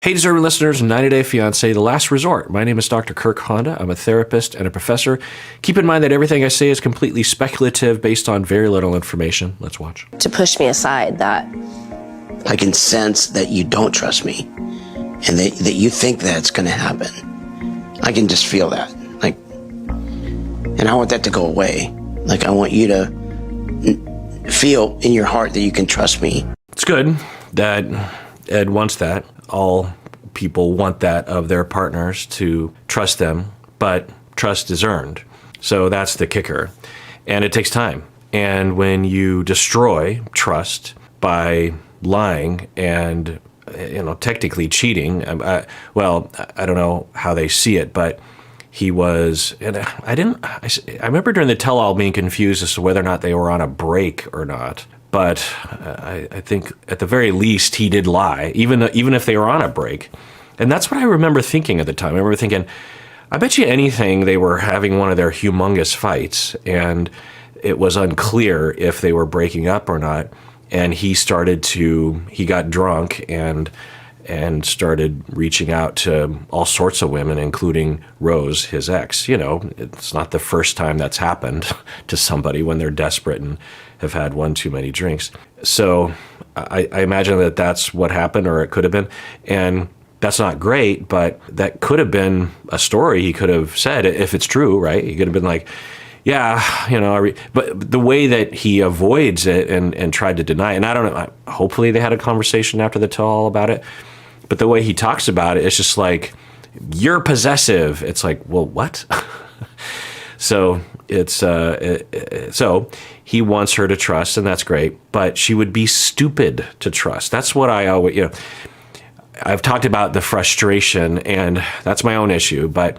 Hey, deserving listeners, 90-Day Fiancé, the last resort. My name is Dr. Kirk Honda. I'm a therapist and a professor. Keep in mind that everything I say is completely speculative based on very little information. Let's watch. To push me aside, that I can sense that you don't trust me and that you think that's going to happen. I can just feel that. And I want that to go away. I want you to feel in your heart that you can trust me. It's good that Ed wants that. All people want that of their partners, to trust them, but trust is earned. So that's the kicker. And it takes time. And when you destroy trust by lying and, technically cheating, I don't know how they see it, but he was, and I remember during the tell-all being confused as to whether or not they were on a break or not. But I think at the very least he did lie, even if they were on a break. And that's what I remember thinking at the time. I remember thinking, I bet you anything they were having one of their humongous fights, and it was unclear if they were breaking up or not. And he got drunk and started reaching out to all sorts of women, including Rose, his ex. It's not the first time that's happened to somebody when they're desperate and have had one too many drinks. So I imagine that that's what happened, or it could have been. And that's not great, but that could have been a story he could have said, if it's true, right? He could have been like, yeah, but the way that he avoids it and tried to deny it, and I don't know, hopefully they had a conversation after the tell-all about it, but the way he talks about it, it's just like, you're possessive. It's like, well, what? So so he wants her to trust, and that's great, but she would be stupid to trust. That's what I always, I've talked about the frustration, and that's my own issue, but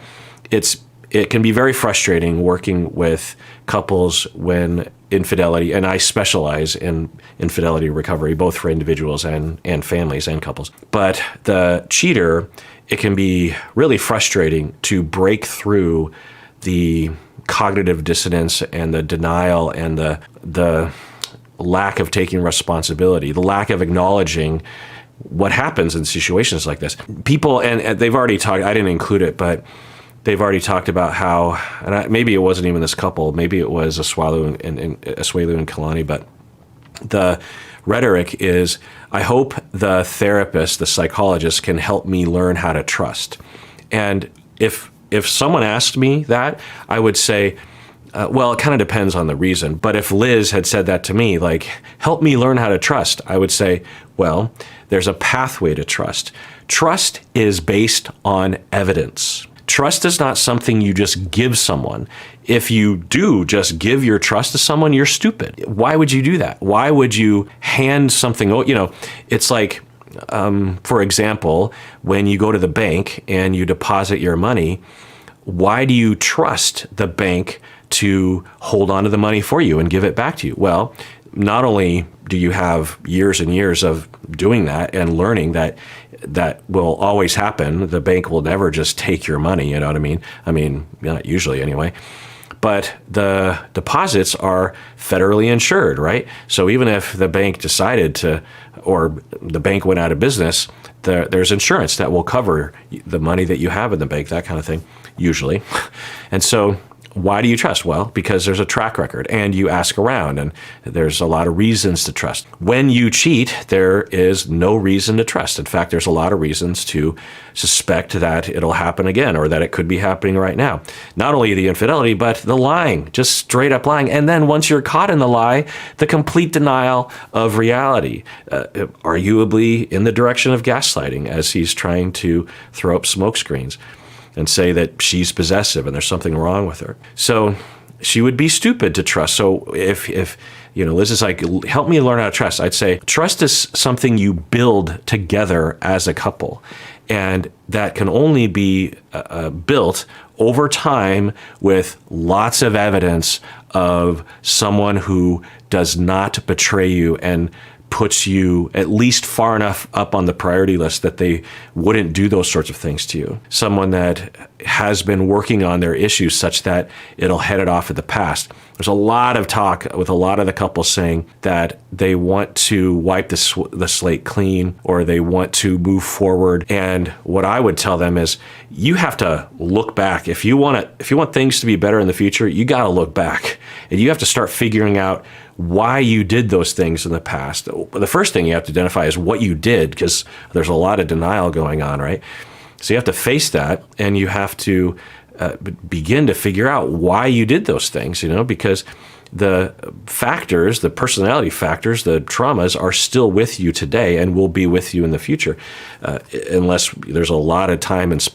it can be very frustrating working with couples when infidelity, and I specialize in infidelity recovery, both for individuals and families and couples. But the cheater, it can be really frustrating to break through the cognitive dissonance and the denial and the lack of taking responsibility, the lack of acknowledging what happens in situations like this. People, and they've already talked, I didn't include it, but they've already talked about how, and maybe it wasn't even this couple, maybe it was Asuelu and Kalani, but the rhetoric is, I hope the therapist, the psychologist, can help me learn how to trust. And if someone asked me that, I would say, well, it kind of depends on the reason. But if Liz had said that to me, like, help me learn how to trust, I would say, well, there's a pathway to trust. Trust is based on evidence. Trust is not something you just give someone. If you do just give your trust to someone, you're stupid. Why would you do that? Why would you hand something, it's like, for example, when you go to the bank and you deposit your money, why do you trust the bank to hold on to the money for you and give it back to you? Well, not only do you have years and years of doing that and learning that will always happen, the bank will never just take your money, you know what I mean? I mean, not usually anyway. But the deposits are federally insured, right? So even if the bank decided to, or the bank went out of business, there's insurance that will cover the money that you have in the bank, that kind of thing, usually. And so why do you trust? Well, because there's a track record and you ask around, and there's a lot of reasons to trust. When you cheat, there is no reason to trust. In fact, there's a lot of reasons to suspect that it'll happen again, or that it could be happening right now. Not only the infidelity, but the lying, just straight up lying. And then once you're caught in the lie, the complete denial of reality, arguably in the direction of gaslighting, as he's trying to throw up smoke screens and say that she's possessive and there's something wrong with her. So she would be stupid to trust. So if Liz is like, help me learn how to trust, I'd say trust is something you build together as a couple. And that can only be built over time with lots of evidence of someone who does not betray you and puts you at least far enough up on the priority list that they wouldn't do those sorts of things to you. Someone that has been working on their issues such that it'll head it off at the past. There's a lot of talk with a lot of the couples saying that they want to wipe the slate clean, or they want to move forward. And what I would tell them is, you have to look back. If you want things to be better in the future, you got to look back, and you have to start figuring out why you did those things in the past. The first thing you have to identify is what you did, because there's a lot of denial going on, right? So you have to face that, and you have to begin to figure out why you did those things, because the factors, the personality factors, the traumas are still with you today and will be with you in the future, unless there's a lot of time and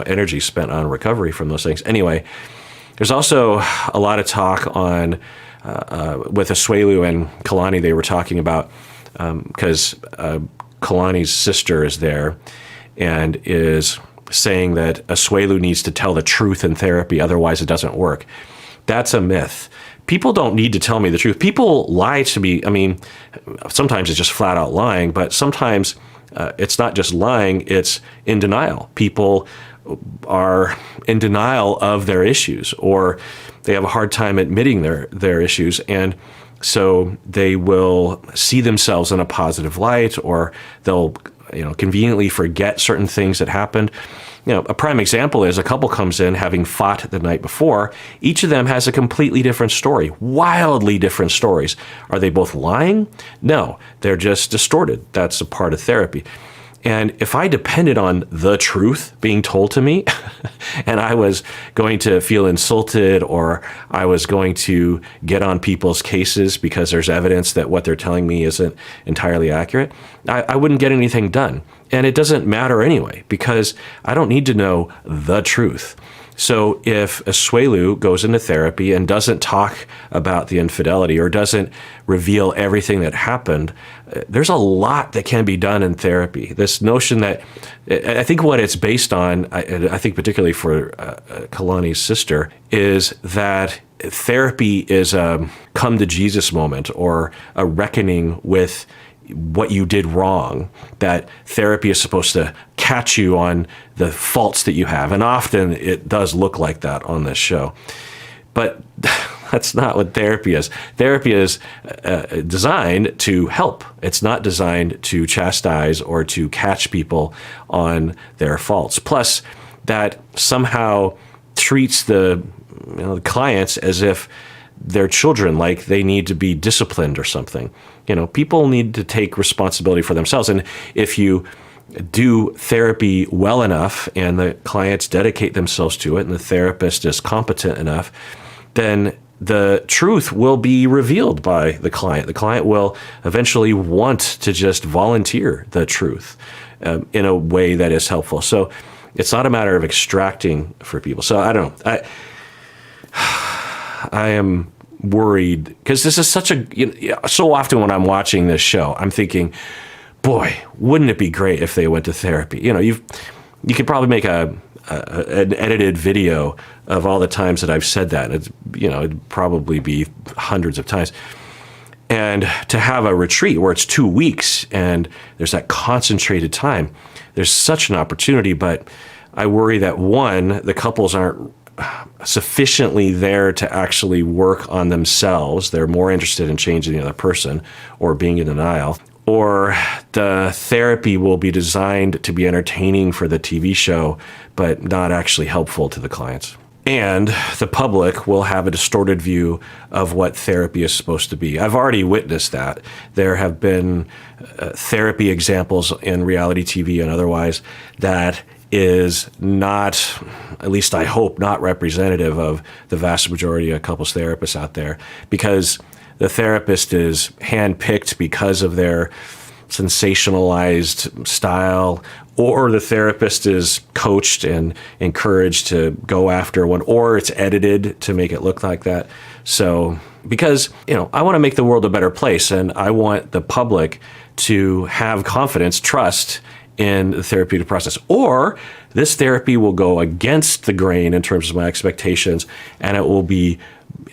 energy spent on recovery from those things. Anyway, there's also a lot of talk on with Asuelu and Kalani. They were talking about because Kalani's sister is there and is saying that Asuelu needs to tell the truth in therapy, otherwise it doesn't work. That's a myth. People don't need to tell me the truth. People lie to me. I mean, sometimes it's just flat out lying, but sometimes it's not just lying, it's in denial. People are in denial of their issues, or they have a hard time admitting their issues. And so they will see themselves in a positive light, or they'll conveniently forget certain things that happened. A prime example is a couple comes in having fought the night before. Each of them has a completely different story, wildly different stories. Are they both lying? No, they're just distorted. That's a part of therapy. And if I depended on the truth being told to me, and I was going to feel insulted, or I was going to get on people's cases because there's evidence that what they're telling me isn't entirely accurate, I wouldn't get anything done. And it doesn't matter anyway, because I don't need to know the truth. So if Asuelu goes into therapy and doesn't talk about the infidelity, or doesn't reveal everything that happened, there's a lot that can be done in therapy. This notion that, I think what it's based on, I think particularly for Kalani's sister, is that therapy is a come to Jesus moment, or a reckoning with what you did wrong, that therapy is supposed to catch you on the faults that you have. And often it does look like that on this show. But that's not what therapy is. Therapy is designed to help. It's not designed to chastise or to catch people on their faults. Plus, that somehow treats the clients as if they're children, like they need to be disciplined or something. People need to take responsibility for themselves. And if you do therapy well enough, and the clients dedicate themselves to it, and the therapist is competent enough, then the truth will be revealed by the client. The client will eventually want to just volunteer the truth in a way that is helpful. So it's not a matter of extracting for people. So I don't know. I am worried, because this is such so often when I'm watching this show, I'm thinking, boy, wouldn't it be great if they went to therapy? You could probably make an edited video of all the times that I've said that. It'd probably be hundreds of times. And to have a retreat where it's 2 weeks and there's that concentrated time, there's such an opportunity. But I worry that, one, the couples aren't sufficiently there to actually work on themselves. They're more interested in changing the other person or being in denial. Or the therapy will be designed to be entertaining for the TV show, but not actually helpful to the clients. And the public will have a distorted view of what therapy is supposed to be. I've already witnessed that. There have been therapy examples in reality TV and otherwise that is not, at least I hope, not representative of the vast majority of couples therapists out there, because the therapist is handpicked because of their sensationalized style, or the therapist is coached and encouraged to go after one, or it's edited to make it look like that. So, because, I want to make the world a better place, and I want the public to have confidence, trust in the therapeutic process. Or this therapy will go against the grain in terms of my expectations, and it will be,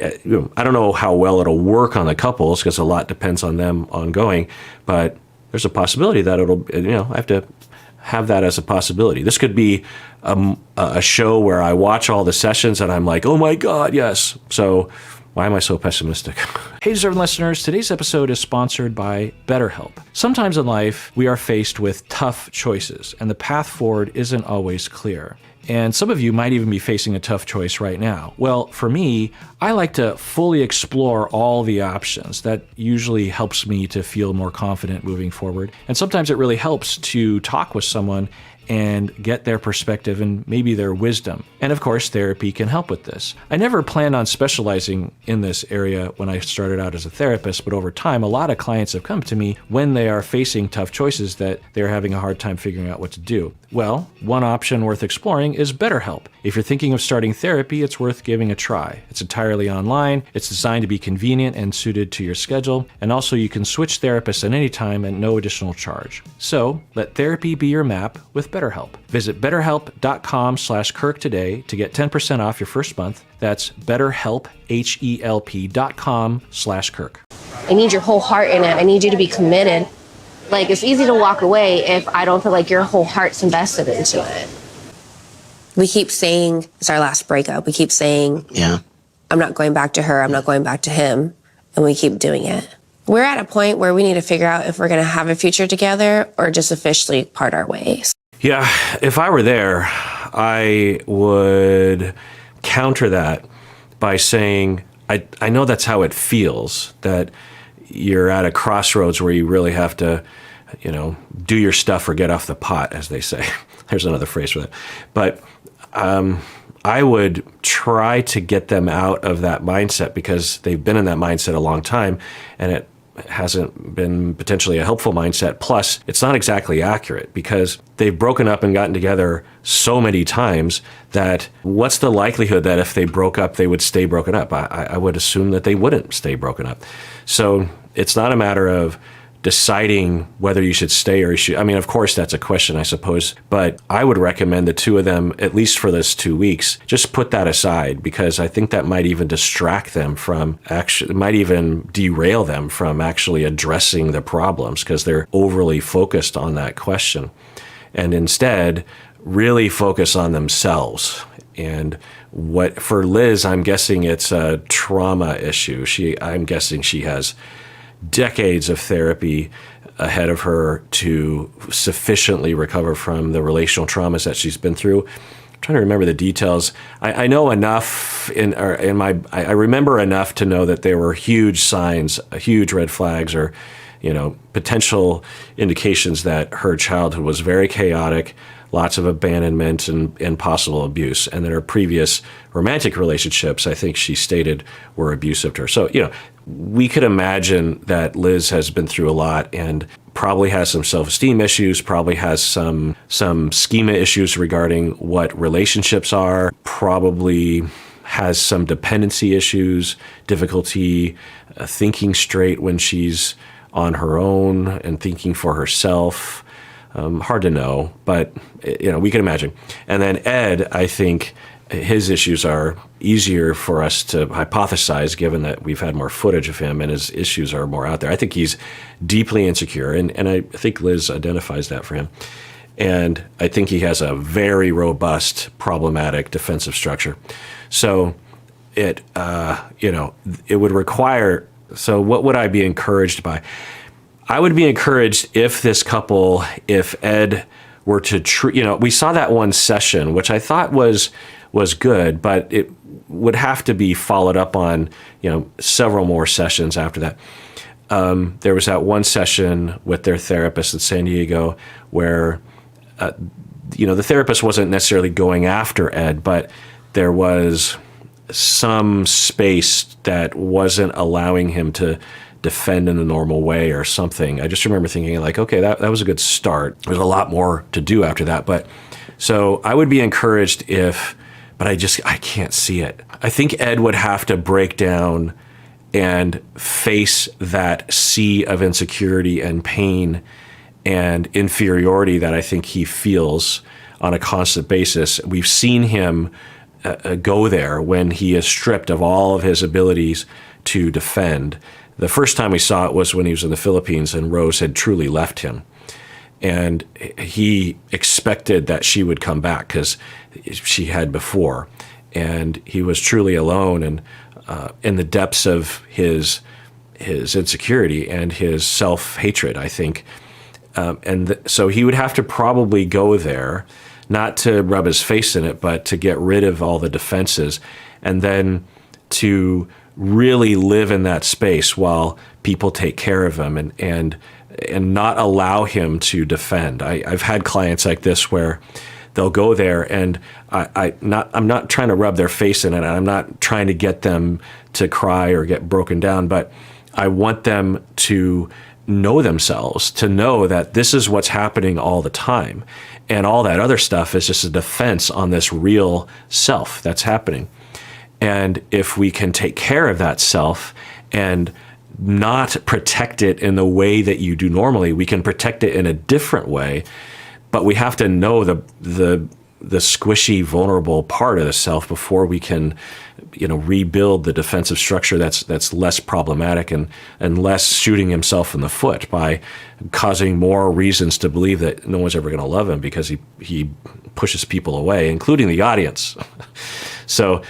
I don't know how well it'll work on the couples because a lot depends on them ongoing, but there's a possibility that it'll, I have to have that as a possibility. This could be a show where I watch all the sessions and I'm like, oh my God, yes. So why am I so pessimistic? Hey, deserving listeners, today's episode is sponsored by BetterHelp. Sometimes in life, we are faced with tough choices, and the path forward isn't always clear. And some of you might even be facing a tough choice right now. Well, for me, I like to fully explore all the options. That usually helps me to feel more confident moving forward. And sometimes it really helps to talk with someone and get their perspective and maybe their wisdom. And of course, therapy can help with this. I never planned on specializing in this area when I started out as a therapist, but over time, a lot of clients have come to me when they are facing tough choices that they're having a hard time figuring out what to do. Well, one option worth exploring is BetterHelp. If you're thinking of starting therapy, it's worth giving a try. It's entirely online, it's designed to be convenient and suited to your schedule, and also you can switch therapists at any time at no additional charge. So, let therapy be your map with BetterHelp. Visit betterhelp.com/Kirk today to get 10% off your first month. That's betterhelp, HELP.com/Kirk. I need your whole heart in it. I need you to be committed. Like, it's easy to walk away if I don't feel like your whole heart's invested into it. We keep saying it's our last breakup. We keep saying, Yeah. I'm not going back to her. I'm not going back to him. And we keep doing it. We're at a point where we need to figure out if we're going to have a future together or just officially part our ways. Yeah, if I were there, I would counter that by saying, I know that's how it feels, that you're at a crossroads where you really have to, do your stuff or get off the pot, as they say. There's another phrase for that. But I would try to get them out of that mindset because they've been in that mindset a long time, and it hasn't been potentially a helpful mindset. Plus, it's not exactly accurate because they've broken up and gotten together so many times that what's the likelihood that if they broke up, they would stay broken up? I would assume that they wouldn't stay broken up. So it's not a matter of deciding whether you should stay or you should. I mean, of course, that's a question, I suppose. But I would recommend the two of them, at least for this 2 weeks, just put that aside because I think that might even distract them from actually, it might even derail them from actually addressing the problems because they're overly focused on that question. And instead, really focus on themselves. And what for Liz, I'm guessing it's a trauma issue. I'm guessing she has decades of therapy ahead of her to sufficiently recover from the relational traumas that she's been through. I'm trying to remember the details. I know enough I remember enough to know that there were huge signs, huge red flags, or potential indications that her childhood was very chaotic, lots of abandonment and possible abuse, and that her previous romantic relationships, I think she stated, were abusive to her. So, we could imagine that Liz has been through a lot and probably has some self-esteem issues, probably has some schema issues regarding what relationships are, probably has some dependency issues, difficulty thinking straight when she's on her own and thinking for herself. Hard to know, but we can imagine. And then Ed, I think his issues are easier for us to hypothesize given that we've had more footage of him and his issues are more out there. I think he's deeply insecure, and I think Liz identifies that for him. And I think he has a very robust, problematic defensive structure. So it would require, so what would I be encouraged by? I would be encouraged if this couple, if Ed were to treat, we saw that one session, which I thought was good, but it would have to be followed up on, several more sessions after that. There was that one session with their therapist in San Diego where, the therapist wasn't necessarily going after Ed, but there was some space that wasn't allowing him to defend in a normal way or something. I just remember thinking like, okay, that was a good start. There's a lot more to do after that. But so I would be encouraged but I can't see it. I think Ed would have to break down and face that sea of insecurity and pain and inferiority that I think he feels on a constant basis. We've seen him go there when he is stripped of all of his abilities to defend. The first time we saw it was when he was in the Philippines and Rose had truly left him. And he expected that she would come back because she had before. And he was truly alone and in the depths of his insecurity and his self-hatred, I think. So he would have to probably go there, not to rub his face in it, but to get rid of all the defenses and then to really live in that space while people take care of him and not allow him to defend. I've had clients like this where they'll go there and I'm not trying to rub their face in it. I'm not trying to get them to cry or get broken down, but I want them to know themselves, to know that this is what's happening all the time. And all that other stuff is just a defense on this real self that's happening. And if we can take care of that self and not protect it in the way that you do normally, we can protect it in a different way. But we have to know the squishy, vulnerable part of the self before we can, rebuild the defensive structure that's less problematic and less shooting himself in the foot by causing more reasons to believe that no one's ever going to love him because he pushes people away, including the audience. So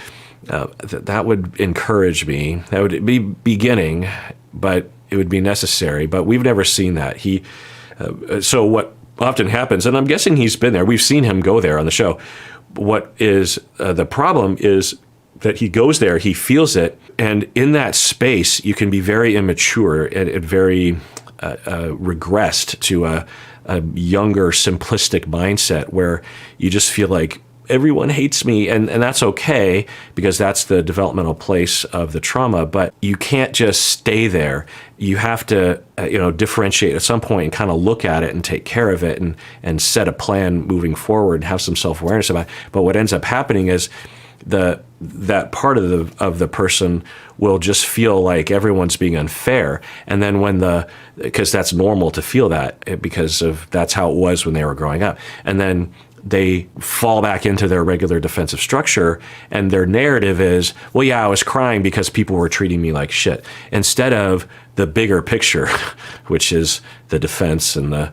that would encourage me. That would be beginning, but it would be necessary. But we've never seen that. So what often happens, and I'm guessing he's been there. We've seen him go there on the show. What is the problem is that he goes there, he feels it, and in that space, you can be very immature and very regressed to a younger, simplistic mindset where you just feel like everyone hates me, and that's okay because that's the developmental place of the trauma, but you can't just stay there. You have to differentiate at some point and kind of look at it and take care of it and set a plan moving forward and have some self-awareness about it. But what ends up happening is that part of the person will just feel like everyone's being unfair, and then because that's normal to feel that because that's how it was when they were growing up, and then they fall back into their regular defensive structure, and their narrative is, well, yeah, I was crying because people were treating me like shit, instead of the bigger picture, which is the defense and the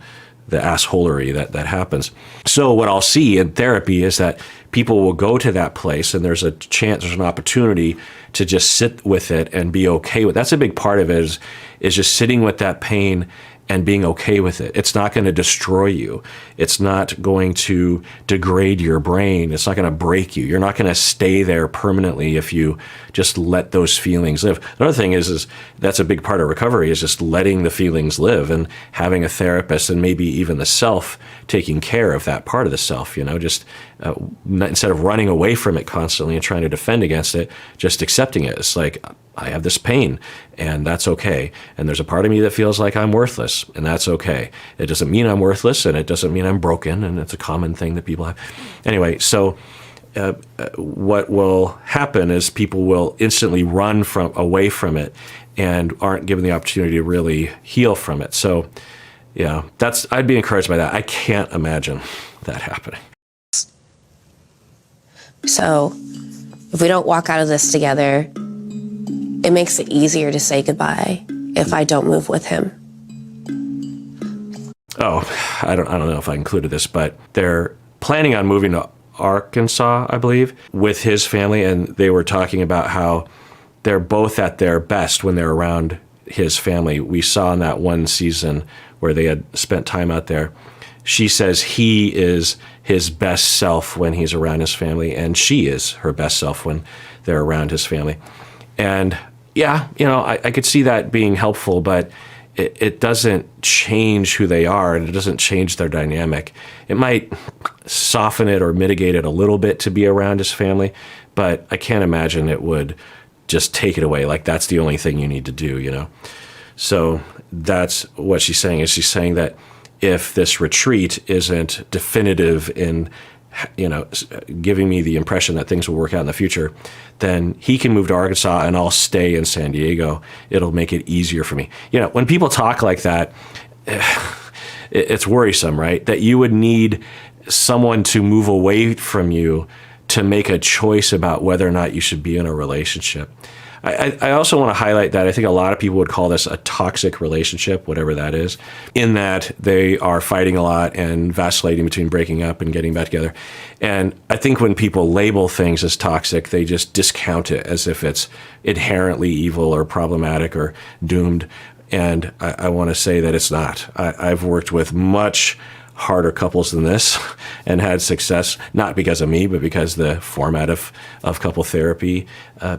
assholery that happens. So what I'll see in therapy is that people will go to that place and there's an opportunity to just sit with it and be okay with it. That's a big part of it is just sitting with that pain and being okay with it. It's not going to destroy you. It's not going to degrade your brain. It's not going to break you. You're not going to stay there permanently if you just let those feelings live. Another thing is that's a big part of recovery is just letting the feelings live and having a therapist and maybe even the self taking care of that part of the self, just instead of running away from it constantly and trying to defend against it, just accepting it. It's like, I have this pain and that's okay. And there's a part of me that feels like I'm worthless and that's okay. It doesn't mean I'm worthless and it doesn't mean I'm broken, and it's a common thing that people have. Anyway, so what will happen is people will instantly run away from it and aren't given the opportunity to really heal from it. So yeah, I'd be encouraged by that. I can't imagine that happening. So if we don't walk out of this together, it makes it easier to say goodbye if I don't move with him. Oh, I don't know if I included this, but they're planning on moving to Arkansas, I believe, with his family, and they were talking about how they're both at their best when they're around his family. We saw in that one season where they had spent time out there. She says he is his best self when he's around his family, and she is her best self when they're around his family. And yeah, I could see that being helpful, but it doesn't change who they are, and it doesn't change their dynamic. It might soften it or mitigate it a little bit to be around his family, but I can't imagine it would just take it away. Like that's the only thing you need to do, So that's what she's saying. Is she's saying that if this retreat isn't definitive in giving me the impression that things will work out in the future, then he can move to Arkansas and I'll stay in San Diego. It'll make it easier for me. When people talk like that, it's worrisome, right? That you would need someone to move away from you to make a choice about whether or not you should be in a relationship. I also want to highlight that I think a lot of people would call this a toxic relationship, whatever that is, in that they are fighting a lot and vacillating between breaking up and getting back together. And I think when people label things as toxic, they just discount it as if it's inherently evil or problematic or doomed. And I want to say that it's not. I've worked with much harder couples than this and had success, not because of me, but because the format of couple therapy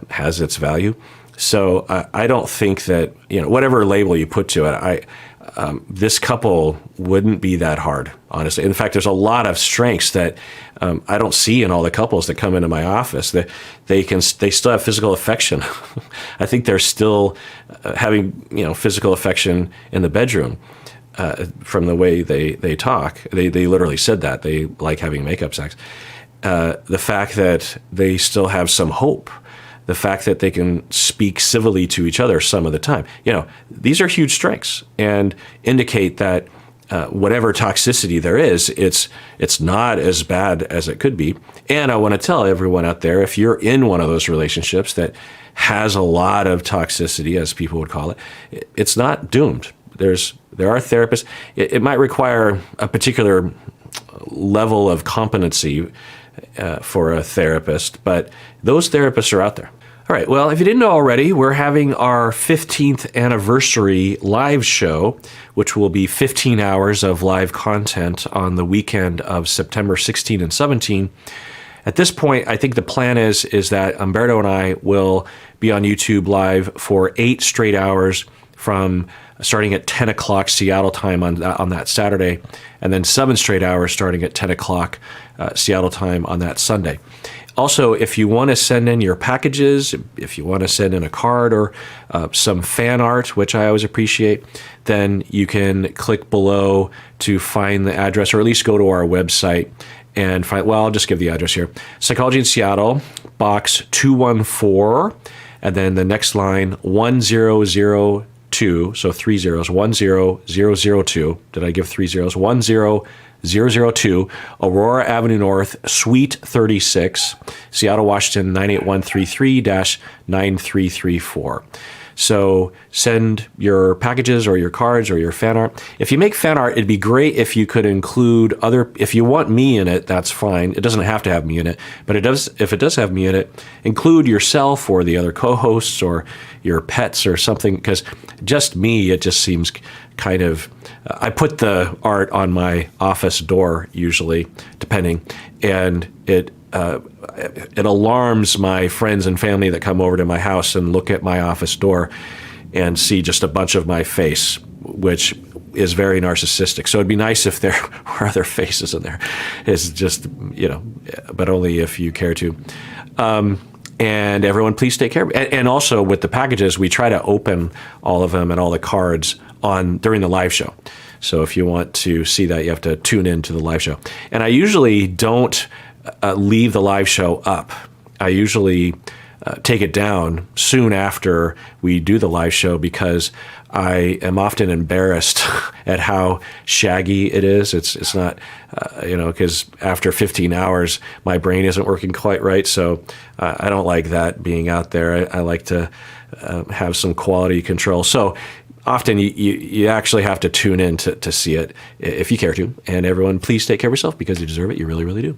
has its value. So I don't think that, whatever label you put to it, this couple wouldn't be that hard, honestly. In fact, there's a lot of strengths that I don't see in all the couples that come into my office. That they still have physical affection. I think they're still having physical affection in the bedroom. From the way they talk, they literally said that they like having makeup sex. The fact that they still have some hope, the fact that they can speak civilly to each other some of the time, these are huge strengths and indicate that whatever toxicity there is, it's not as bad as it could be. And I want to tell everyone out there, if you're in one of those relationships that has a lot of toxicity, as people would call it, it's not doomed. There are therapists. It might require a particular level of competency for a therapist, but those therapists are out there. All right, well, if you didn't know already, we're having our 15th anniversary live show, which will be 15 hours of live content on the weekend of September 16 and 17. At this point, I think the plan is that Umberto and I will be on YouTube live for 8 straight hours from starting at 10 o'clock Seattle time on that Saturday, and then 7 straight hours starting at 10 o'clock Seattle time on that Sunday. Also, if you want to send in your packages, if you want to send in a card or some fan art, which I always appreciate, then you can click below to find the address, or at least go to our website and find, well, I'll just give the address here. Psychology in Seattle, box 214, and then the next line, 1002. So 3 zeros, 10002. Did I give 3 zeros? 10002, Aurora Avenue North, Suite 36, Seattle, Washington, 98133-9334. So send your packages or your cards or your fan art. If you make fan art, it'd be great if you could include if you want me in it, that's fine. It doesn't have to have me in it, but if it does have me in it, include yourself or the other co-hosts or your pets or something, because just me, it just seems kind of, I put the art on my office door usually, depending, and it alarms my friends and family that come over to my house and look at my office door and see just a bunch of my face, which is very narcissistic. So it'd be nice if there were other faces in there. It's just, but only if you care to. And everyone, please take care. And also with the packages, we try to open all of them and all the cards during the live show. So if you want to see that, you have to tune in to the live show. And I usually don't leave the live show up. I usually take it down soon after we do the live show because I am often embarrassed at how shaggy it is. It's not, because after 15 hours, my brain isn't working quite right. So I don't like that being out there. I like to have some quality control. So often you actually have to tune in to see it if you care to. And everyone, please take care of yourself because you deserve it. You really, really do.